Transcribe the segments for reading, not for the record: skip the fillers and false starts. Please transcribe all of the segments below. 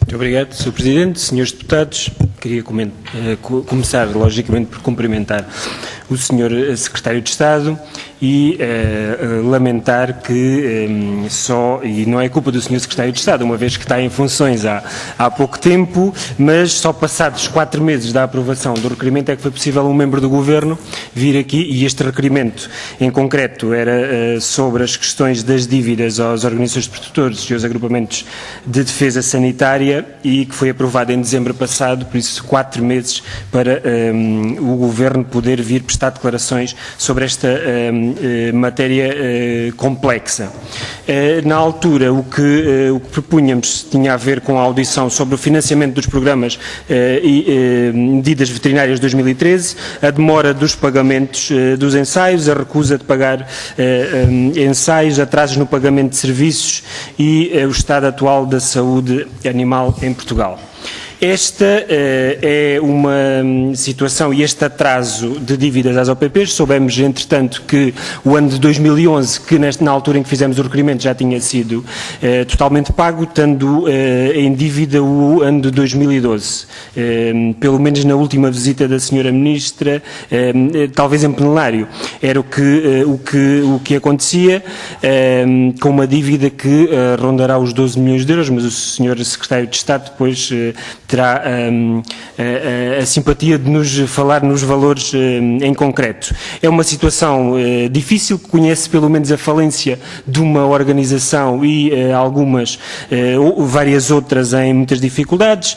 Muito obrigado, Sr. Presidente. Senhores deputados, queria começar, logicamente, por cumprimentar o Sr. Secretário de Estado e lamentar que e não é culpa do Sr. Secretário de Estado, uma vez que está em funções há pouco tempo, mas só passados 4 meses da aprovação do requerimento é que foi possível um membro do Governo vir aqui, e este requerimento em concreto era sobre as questões das dívidas às organizações de produtores e aos agrupamentos de defesa sanitária, e que foi aprovado em dezembro passado, por isso 4 meses para o Governo poder vir prestar declarações sobre esta matéria complexa. Na altura, o que propunhamos tinha a ver com a audição sobre o financiamento dos programas e medidas veterinárias de 2013, a demora dos pagamentos dos ensaios, a recusa de pagar ensaios, atrasos no pagamento de serviços e o estado atual da saúde animal em Portugal. Esta é uma situação, e este atraso de dívidas às OPPs, soubemos entretanto que o ano de 2011, que na altura em que fizemos o requerimento já tinha sido totalmente pago, estando em dívida o ano de 2012. Pelo menos na última visita da Sra. Ministra, talvez em plenário, era o que acontecia, com uma dívida que rondará os 12 milhões de euros, mas o Sr. Secretário de Estado depois terá a simpatia de nos falar nos valores em concreto. É uma situação difícil, que conhece pelo menos a falência de uma organização e várias outras em muitas dificuldades,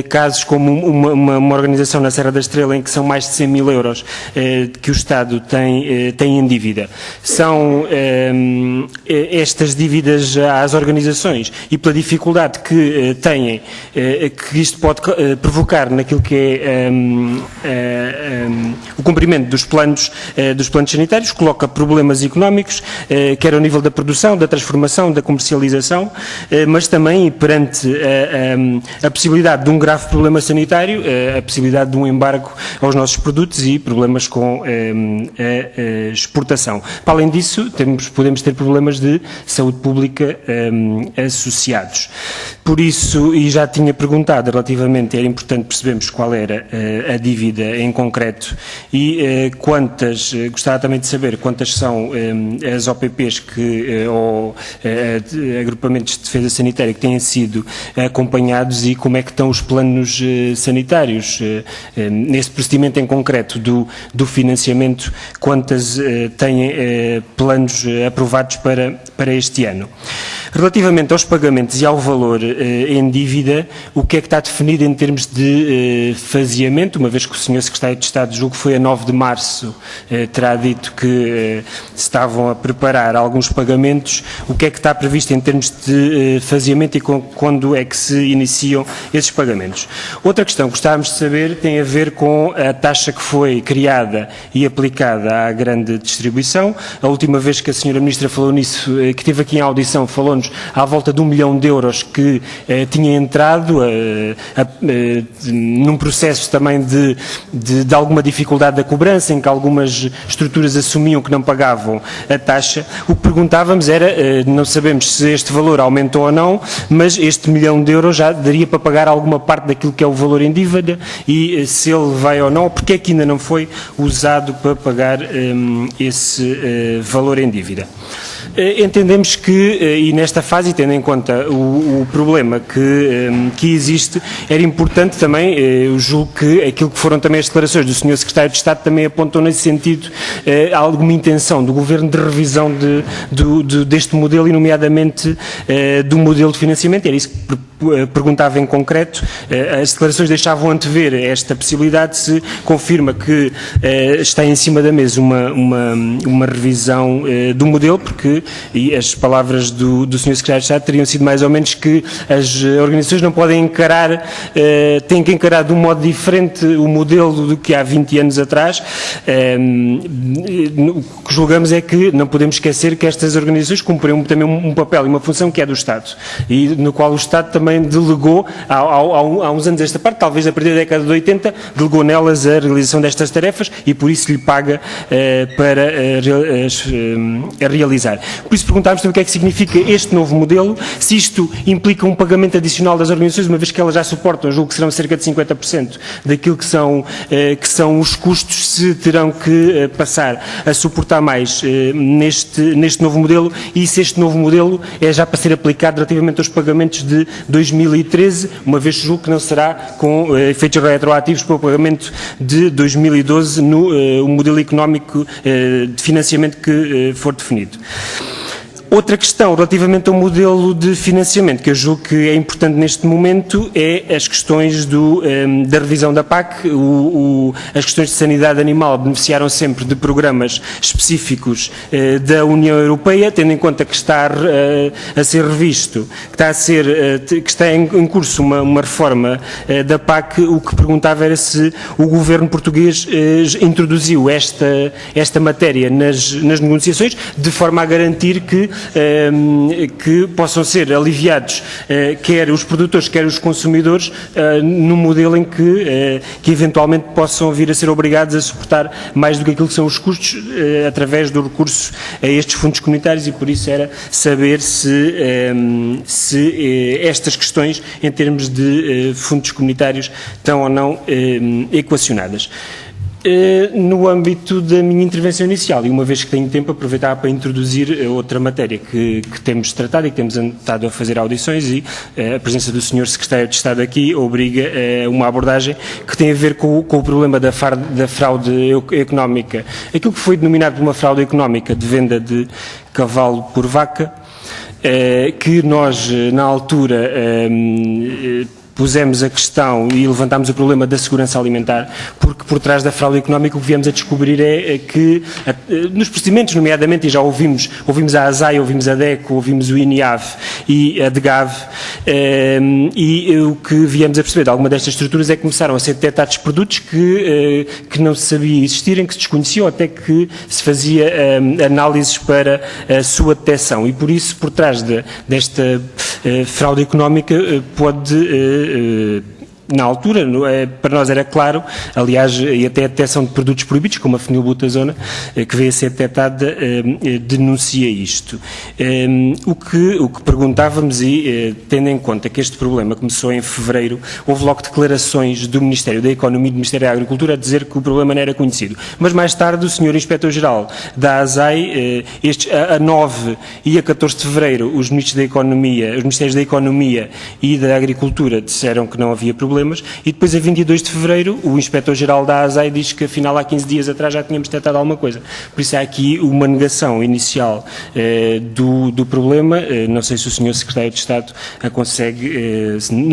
casos como uma organização na Serra da Estrela em que são mais de 100 mil euros que o Estado tem em dívida. São estas dívidas às organizações, e pela dificuldade que têm, que isto pode provocar naquilo que é o cumprimento dos planos sanitários, coloca problemas económicos, quer ao nível da produção, da transformação, da comercialização, mas também perante a possibilidade de um grave problema sanitário, a possibilidade de um embargo aos nossos produtos e problemas com a exportação. Para além disso, podemos ter problemas de saúde pública associados. Por isso, e já tinha perguntado relativamente, era importante percebermos qual era a dívida em concreto e gostava também de saber quantas são as OPPs ou agrupamentos de defesa sanitária que têm sido acompanhados, e como é que estão os planos sanitários. Nesse procedimento em concreto do financiamento, quantas têm planos aprovados para este ano. Relativamente aos pagamentos e ao valor em dívida, o que é que está definido em termos de faseamento, uma vez que o Sr. Secretário de Estado, julgo que foi a 9 de março, terá dito que estavam a preparar alguns pagamentos, o que é que está previsto em termos de faseamento e quando é que se iniciam esses pagamentos? Outra questão que gostávamos de saber tem a ver com a taxa que foi criada e aplicada à grande distribuição. A última vez que a Sra. Ministra falou nisso, que esteve aqui em audição, falou-nos à volta de 1 milhão de euros que tinha entrado num processo também de alguma dificuldade da cobrança, em que algumas estruturas assumiam que não pagavam a taxa. O que perguntávamos era, não sabemos se este valor aumentou ou não, mas este 1 milhão de euros já daria para pagar alguma parte daquilo que é o valor em dívida, e se ele vai ou não, porque é que ainda não foi usado para pagar esse valor em dívida. Entendemos que, e nesta fase, tendo em conta o problema que existe, era importante também, eu julgo que aquilo que foram também as declarações do Sr. Secretário de Estado também apontam nesse sentido alguma intenção do Governo de revisão deste modelo, e nomeadamente do modelo de financiamento. Era isso que perguntava em concreto. As declarações deixavam antever esta possibilidade. Se confirma que está em cima da mesa uma revisão do modelo, porque e as palavras do Sr. Secretário de Estado teriam sido mais ou menos que as organizações não podem têm que encarar de um modo diferente o modelo do que há 20 anos atrás. O que julgamos é que não podemos esquecer que estas organizações cumprem também um papel e uma função que é do Estado, e no qual o Estado também delegou, há uns anos esta parte, talvez a partir da década de 80, delegou nelas a realização destas tarefas, e por isso lhe paga para realizar. Por isso perguntámos também o que é que significa este novo modelo, se isto implica um pagamento adicional das organizações, uma vez que elas já suportam, julgo que serão cerca de 50% daquilo que são os custos, se terão que passar a suportar mais neste novo modelo, e se este novo modelo é já para ser aplicado relativamente aos pagamentos de 2013, uma vez que julgo que não será com efeitos retroativos para o pagamento de 2012 no modelo económico de financiamento que for definido. Outra questão relativamente ao modelo de financiamento, que eu julgo que é importante neste momento, é as questões da revisão da PAC. As questões de sanidade animal beneficiaram sempre de programas específicos da União Europeia, tendo em conta que está a ser revisto, que está em curso uma reforma da PAC. O que perguntava era se o governo português introduziu esta matéria nas negociações, de forma a garantir que possam ser aliviados quer os produtores, quer os consumidores, no modelo em que eventualmente possam vir a ser obrigados a suportar mais do que aquilo que são os custos através do recurso a estes fundos comunitários, e por isso era saber se estas questões, em termos de fundos comunitários, estão ou não equacionadas. No âmbito da minha intervenção inicial, e uma vez que tenho tempo, aproveitava para introduzir outra matéria que temos tratado e que temos estado a fazer audições, e a presença do Sr. Secretário de Estado aqui obriga a uma abordagem que tem a ver com o problema da fraude económica. Aquilo que foi denominado uma fraude económica de venda de cavalo por vaca, que nós, na altura, pusemos a questão e levantámos o problema da segurança alimentar, porque por trás da fraude económica o que viemos a descobrir é que, nos procedimentos, nomeadamente, e já ouvimos a ASAI, ouvimos a DECO, ouvimos o INIAV e a DGAV, e o que viemos a perceber de alguma destas estruturas é que começaram a ser detectados produtos que não se sabia existirem, que se desconheciam, até que se fazia análises para a sua detecção, e por isso, por trás desta fraude económica, pode na altura, para nós era claro, aliás, e até a detecção de produtos proibidos, como a fenilbutazona, que veio a ser detectada, denuncia isto. O que perguntávamos, e tendo em conta que este problema começou em fevereiro, houve logo declarações do Ministério da Economia e do Ministério da Agricultura a dizer que o problema não era conhecido. Mas mais tarde o Sr. Inspetor-Geral da ASAI, a 9 e a 14 de fevereiro, os Ministérios da Economia e da Agricultura disseram que não havia problemas, e depois a 22 de fevereiro o Inspetor-Geral da ASAI diz que afinal há 15 dias atrás já tínhamos detectado alguma coisa. Por isso há aqui uma negação inicial do problema. Não sei se o Sr. Secretário de Estado a consegue,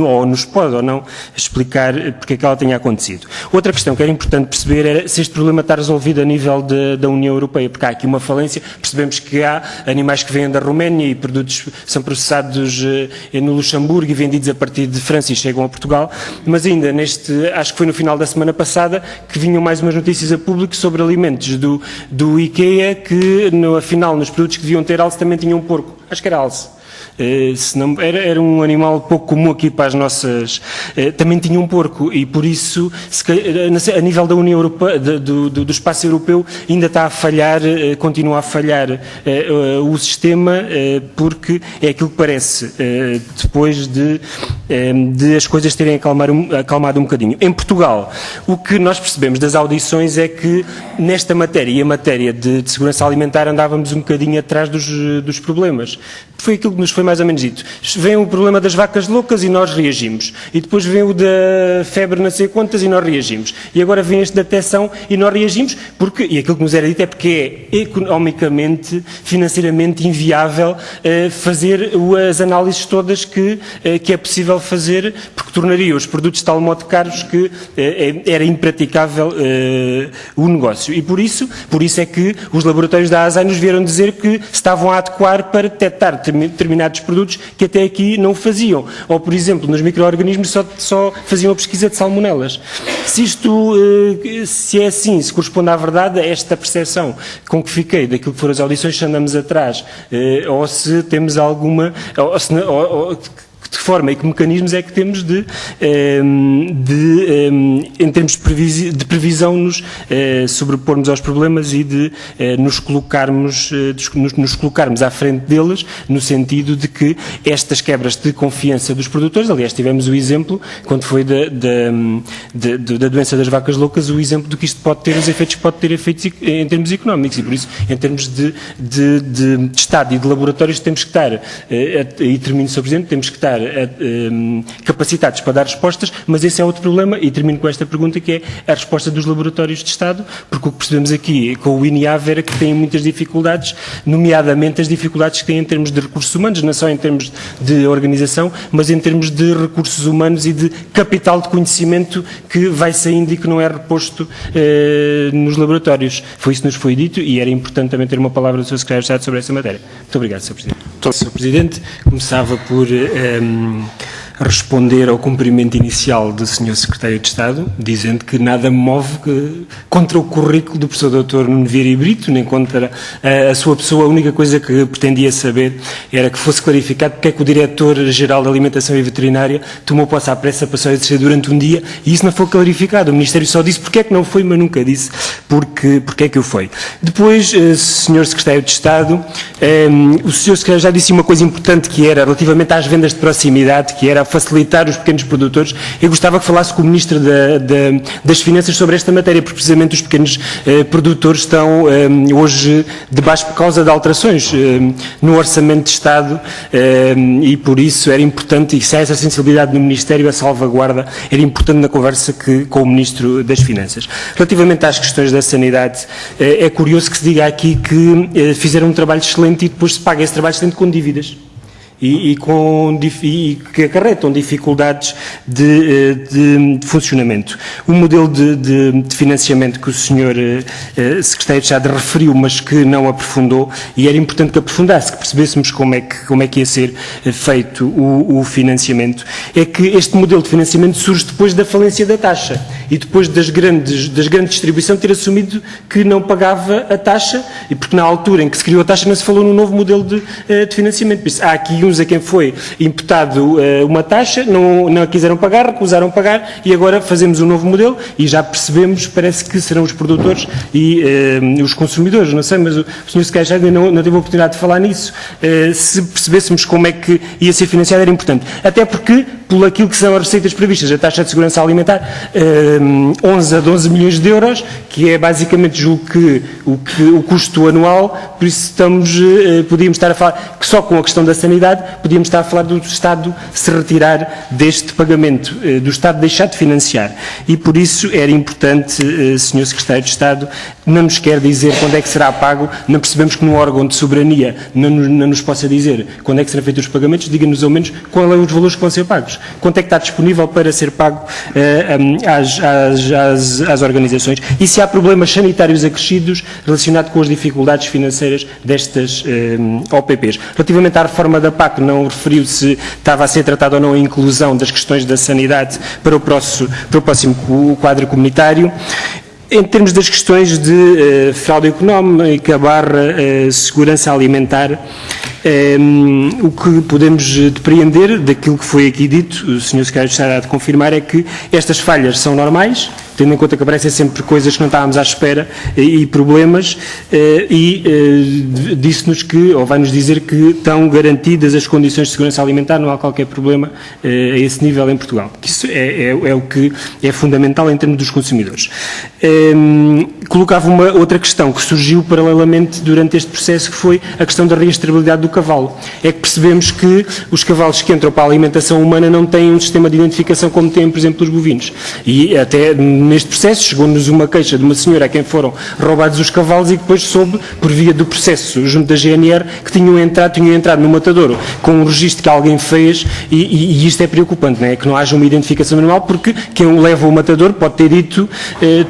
ou nos pode ou não, explicar porque é que ela tenha acontecido. Outra questão que era importante perceber era se este problema está resolvido a nível da União Europeia, porque há aqui uma falência. Percebemos que há animais que vêm da Roménia e produtos são processados no Luxemburgo e vendidos a partir de França e chegam a Portugal. Mas ainda acho que foi no final da semana passada, que vinham mais umas notícias a público sobre alimentos do IKEA, que afinal nos produtos que deviam ter alce também tinham porco. Acho que era alce. Era um animal pouco comum aqui para as nossas... também tinha um porco, e por isso, a nível da União Europeia, do espaço europeu, ainda está a falhar, continua a falhar o sistema, porque é aquilo que parece, depois de as coisas terem acalmado um bocadinho. Em Portugal, o que nós percebemos das audições é que nesta matéria, e a matéria de segurança alimentar, andávamos um bocadinho atrás dos problemas. Foi aquilo que nos foi mais ou menos dito. Vem o problema das vacas loucas e nós reagimos. E depois vem o da febre não sei quantas e nós reagimos. E agora vem este da detecção e nós reagimos porque, e aquilo que nos era dito é porque é economicamente, financeiramente inviável fazer as análises todas que é possível fazer, porque tornaria os produtos de tal modo caros que era impraticável o negócio. E por isso é que os laboratórios da ASAI nos vieram dizer que se estavam a adequar para detectar determinados produtos que até aqui não faziam. Ou, por exemplo, nos micro-organismos só faziam a pesquisa de salmonelas. Se é assim, se corresponde à verdade, a esta percepção com que fiquei daquilo que foram as audições, se andamos atrás, ou se temos alguma... de forma e que mecanismos é que temos em termos de previsão, nos sobrepormos aos problemas e de nos colocarmos à frente deles, no sentido de que estas quebras de confiança dos produtores, aliás, tivemos o exemplo, quando foi da doença das vacas loucas, o exemplo do que isto pode ter, os efeitos que pode ter efeitos em termos económicos, e por isso, em termos de Estado e de laboratórios, temos que estar, e termino, Sr. Presidente, temos que estar capacitados para dar respostas, mas esse é outro problema, e termino com esta pergunta, que é a resposta dos laboratórios de Estado, porque o que percebemos aqui com o INIAV era que têm muitas dificuldades, nomeadamente as dificuldades que têm em termos de recursos humanos, não só em termos de organização, mas em termos de recursos humanos e de capital de conhecimento que vai saindo e que não é reposto nos laboratórios. Foi isso que nos foi dito e era importante também ter uma palavra do Sr. Secretário de Estado sobre essa matéria. Muito obrigado, Sr. Presidente. Sr. Presidente, começava por responder ao cumprimento inicial do Sr. Secretário de Estado, dizendo que nada me move contra o currículo do professor Dr. Nuno Vieira e Brito, nem contra a sua pessoa. A única coisa que pretendia saber era que fosse clarificado porque é que o Diretor-Geral da Alimentação e Veterinária tomou posse à pressa para só exercer durante um dia, e isso não foi clarificado. O Ministério só disse porque é que não foi, mas nunca disse porque é que o foi. Depois, Sr. Secretário de Estado, o Sr. Secretário já disse uma coisa importante, que era relativamente às vendas de proximidade, que era facilitar os pequenos produtores. Eu gostava que falasse com o Ministro das Finanças sobre esta matéria, porque precisamente os pequenos produtores estão hoje debaixo por causa de alterações no Orçamento de Estado, e por isso era importante, e se há essa sensibilidade no Ministério, a salvaguarda era importante na conversa com o Ministro das Finanças. Relativamente às questões da sanidade, é curioso que se diga aqui que fizeram um trabalho excelente e depois se paga esse trabalho excelente com dívidas. E que acarretam dificuldades de funcionamento. O modelo de financiamento que o Sr. Secretário de Estado referiu, mas que não aprofundou, e era importante que aprofundasse, que percebêssemos como é que ia ser feito o financiamento, é que este modelo de financiamento surge depois da falência da taxa e depois das grandes distribuição ter assumido que não pagava a taxa, e porque na altura em que se criou a taxa não se falou no novo modelo de financiamento. Por isso, há aqui a quem foi imputado uma taxa, não a quiseram pagar, recusaram pagar, e agora fazemos um novo modelo e já percebemos, parece que serão os produtores e os consumidores, não sei, mas o Sr. Secretário ainda não teve a oportunidade de falar nisso. Se percebêssemos como é que ia ser financiado era importante, até porque, por aquilo que são as receitas previstas, a taxa de segurança alimentar, 11 a 12 milhões de euros, que é basicamente, julgo que o custo anual, por isso podíamos estar a falar que só com a questão da sanidade podíamos estar a falar do Estado se retirar deste pagamento, do Estado deixar de financiar. E por isso era importante, Sr. Secretário de Estado, não nos quer dizer quando é que será pago, não percebemos que no órgão de soberania não nos possa dizer quando é que serão feitos os pagamentos, diga-nos ao menos quais são os valores que vão ser pagos, quanto é que está disponível para ser pago às organizações, e se há problemas sanitários acrescidos relacionados com as dificuldades financeiras destas OPPs. Relativamente à reforma da PAC, não referiu se estava a ser tratada ou não a inclusão das questões da sanidade para o próximo quadro comunitário. Em termos das questões de fraude económica / segurança alimentar, o que podemos depreender daquilo que foi aqui dito, o Sr. Secretário de Estado há de confirmar, é que estas falhas são normais, tendo em conta que aparecem sempre coisas que não estávamos à espera e problemas, disse-nos que, ou vai-nos dizer que estão garantidas as condições de segurança alimentar, não há qualquer problema a esse nível em Portugal. Isso é o que é fundamental em termos dos consumidores. Colocava uma outra questão que surgiu paralelamente durante este processo, que foi a questão da rastreabilidade do cavalo. É que percebemos que os cavalos que entram para a alimentação humana não têm um sistema de identificação como têm, por exemplo, os bovinos. E até neste processo chegou-nos uma queixa de uma senhora a quem foram roubados os cavalos e que depois soube, por via do processo junto da GNR, que tinham entrado no matadouro com um registro que alguém fez, e isto é preocupante, não é? Que não haja uma identificação normal, porque quem leva o matadouro pode ter dito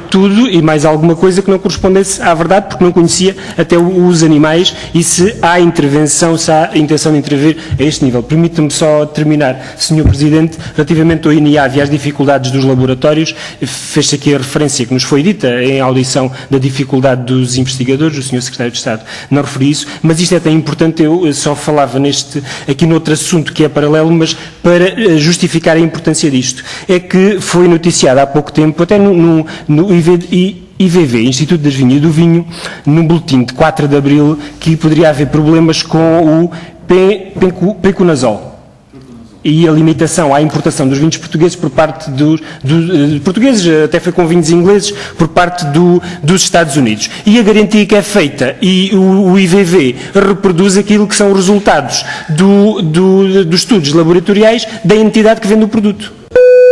tudo e mais alguma coisa coisa que não correspondesse à verdade, porque não conhecia até os animais e se há intervenção, se há intenção de intervir a este nível. Permita-me só terminar, Sr. Presidente, relativamente ao INIAV e às dificuldades dos laboratórios, fez-se aqui a referência que nos foi dita em audição da dificuldade dos investigadores, o Sr. Secretário de Estado não referiu isso, mas isto é tão importante, eu só falava aqui noutro assunto que é paralelo, mas para justificar a importância disto. É que foi noticiado há pouco tempo, até no IVV, Instituto das Vinhas e do Vinho, num boletim de 4 de abril, que poderia haver problemas com o penconazol e a limitação à importação dos vinhos portugueses por parte dos portugueses, até foi com vinhos ingleses, por parte dos Estados Unidos. E a garantia que é feita, e o IVV reproduz aquilo que são os resultados dos estudos laboratoriais da entidade que vende o produto.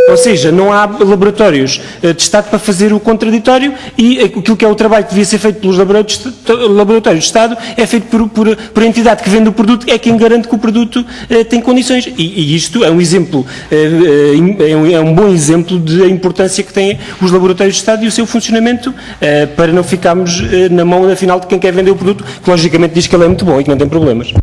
Ou seja, não há laboratórios de Estado para fazer o contraditório e aquilo que é o trabalho que devia ser feito pelos laboratórios de Estado é feito por a entidade que vende o produto, é quem garante que o produto tem condições. E isto é um exemplo, é um bom exemplo da importância que têm os laboratórios de Estado e o seu funcionamento para não ficarmos na mão, afinal, de quem quer vender o produto, que logicamente diz que ele é muito bom e que não tem problemas.